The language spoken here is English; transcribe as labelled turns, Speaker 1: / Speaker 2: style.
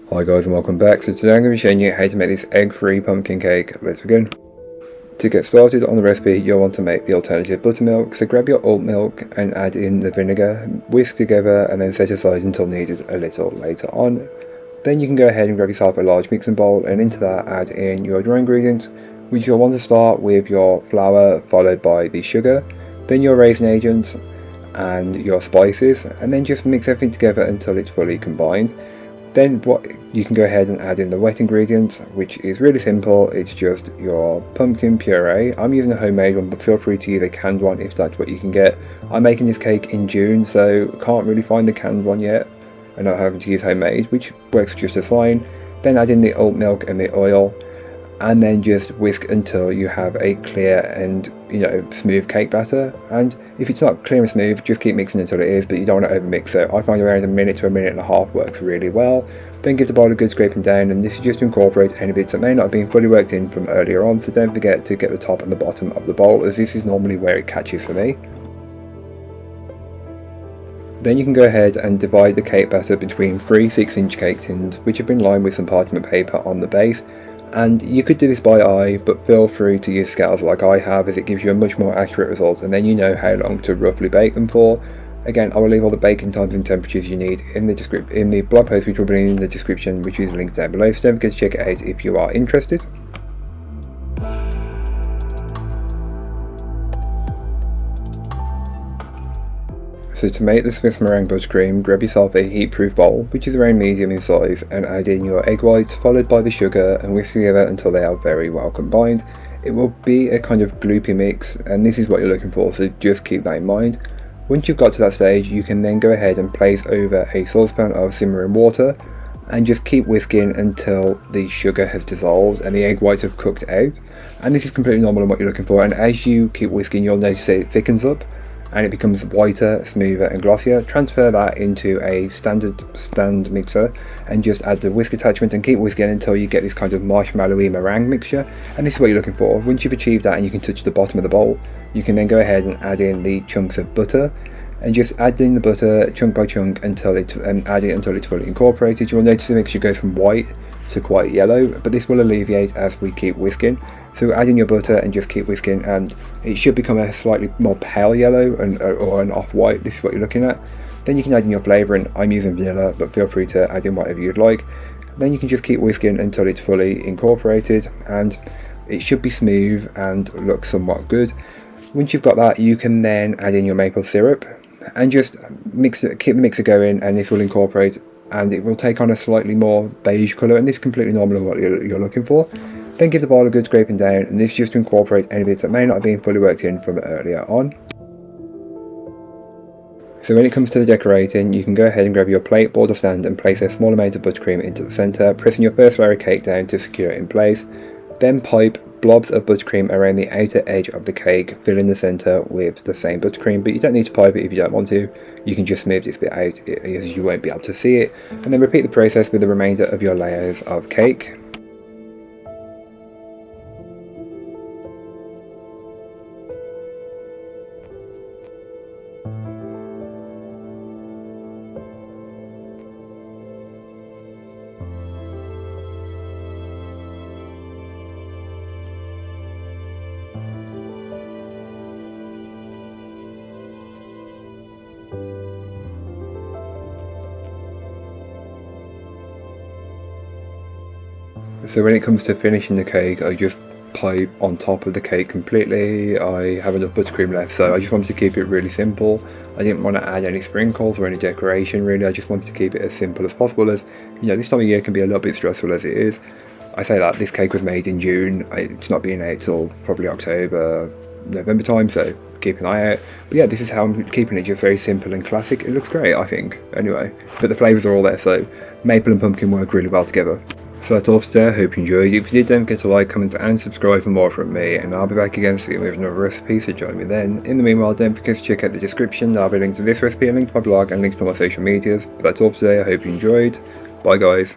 Speaker 1: Hi guys and welcome back. So today I'm going to be showing you how to make this egg-free pumpkin cake. Let's begin. To get started on the recipe, you'll want to make the alternative buttermilk. So grab your oat milk and add in the vinegar, whisk together and then set aside until needed a little later on. Then you can go ahead and grab yourself a large mixing bowl, and into that add in your dry ingredients, which you'll want to start with your flour followed by the sugar, then your raisin agents and your spices, and then just mix everything together until it's fully combined. Then you can go ahead and add in the wet ingredients, which is really simple. It's just your pumpkin puree. I'm using a homemade one, but feel free to use a canned one if that's what you can get. I'm making this cake in June, so can't really find the canned one yet, and not having to use homemade, which works just as fine. Then add in the oat milk and the oil, and then just whisk until you have a clear and smooth cake batter. And if it's not clear and smooth, just keep mixing until it is, but you don't want to over mix it. I find around a minute to a minute and a half works really well. Then give the bowl a good scraping down, and this is just to incorporate any bits that may not have been fully worked in from earlier on, so don't forget to get the top and the bottom of the bowl, as this is normally where it catches for me. Then you can go ahead and divide the cake batter between 3 6-inch cake tins, which have been lined with some parchment paper on the base. And you could do this by eye, but feel free to use scales like I have, as it gives you a much more accurate result, and then you know how long to roughly bake them for. Again, I will leave all the baking times and temperatures you need in the blog post, which will be in the description, which is linked down below, so don't forget to check it out if you are interested. So to make the Swiss meringue buttercream, grab yourself a heat-proof bowl, which is around medium in size, and add in your egg whites followed by the sugar and whisk together until they are very well combined. It will be a kind of gloopy mix, and this is what you're looking for, so just keep that in mind. Once you've got to that stage, you can then go ahead and place over a saucepan of simmering water and just keep whisking until the sugar has dissolved and the egg whites have cooked out. And this is completely normal in what you're looking for, and as you keep whisking, you'll notice that it thickens up and it becomes whiter, smoother and glossier. Transfer that into a standard stand mixer and just add the whisk attachment and keep whisking until you get this kind of marshmallowy meringue mixture, and this is what you're looking for. Once you've achieved that and you can touch the bottom of the bowl, you can then go ahead and add in the chunks of butter and just add in the butter chunk by chunk until it's fully incorporated. You will notice the mixture goes from white to quite yellow, but this will alleviate as we keep whisking. So add in your butter and just keep whisking, and it should become a slightly more pale yellow or an off-white. This is what you're looking at. Then you can add in your flavouring. I'm using vanilla, but feel free to add in whatever you'd like. Then you can just keep whisking until it's fully incorporated, and it should be smooth and look somewhat good. Once you've got that, you can then add in your maple syrup and just keep the mixer going, and this will incorporate and it will take on a slightly more beige colour, and this is completely normal in what you're looking for. Then give the bowl a good scraping down, and this is just to incorporate any bits that may not have been fully worked in from earlier on. So when it comes to the decorating, you can go ahead and grab your plate, board or stand and place a small amount of buttercream into the centre, pressing your first layer of cake down to secure it in place. Then pipe blobs of buttercream around the outer edge of the cake, filling the centre with the same buttercream, but you don't need to pipe it if you don't want to. You can just smooth this bit out as you won't be able to see it, and then repeat the process with the remainder of your layers of cake. So when it comes to finishing the cake, I just pipe on top of the cake completely. I have enough buttercream left, so I just wanted to keep it really simple. I didn't want to add any sprinkles or any decoration really. I just wanted to keep it as simple as possible, as this time of year can be a little bit stressful as it is. I say that this cake was made in June. It's not being out till probably October, November time, so keep an eye out. But yeah, this is how I'm keeping it, just very simple and classic. It looks great, I think, anyway. But the flavours are all there, so maple and pumpkin work really well together. So that's all for today. I hope you enjoyed. If you did, don't forget to like, comment and subscribe for more from me, and I'll be back again soon with another recipe, so join me then. In the meanwhile, don't forget to check out the description. I'll be linked to this recipe, a link to my blog and links to my social medias. But that's all for today. I hope you enjoyed. Bye guys.